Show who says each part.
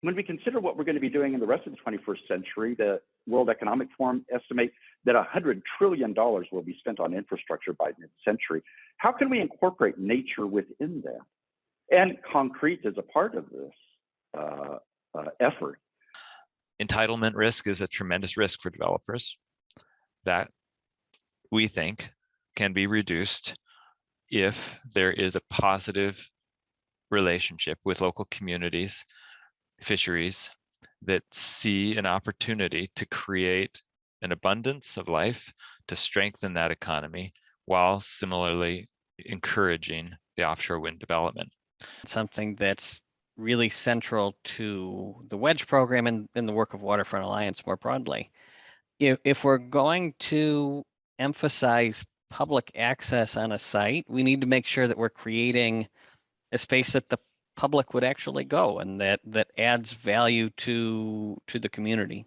Speaker 1: When we consider what we're going to be doing in the rest of the 21st century, the World Economic Forum estimates that $100 trillion will be spent on infrastructure by mid-century. How can we incorporate nature within that? And concrete is a part of this effort.
Speaker 2: Entitlement risk is a tremendous risk for developers that we think can be reduced if there is a positive relationship with local communities, fisheries, that see an opportunity to create an abundance of life to strengthen that economy while similarly encouraging the offshore wind development.
Speaker 3: Something that's really central to the WEDGE program and the work of Waterfront Alliance more broadly. If we're going to emphasize public access on a site, we need to make sure that we're creating a space that the public would actually go and that adds value to the community.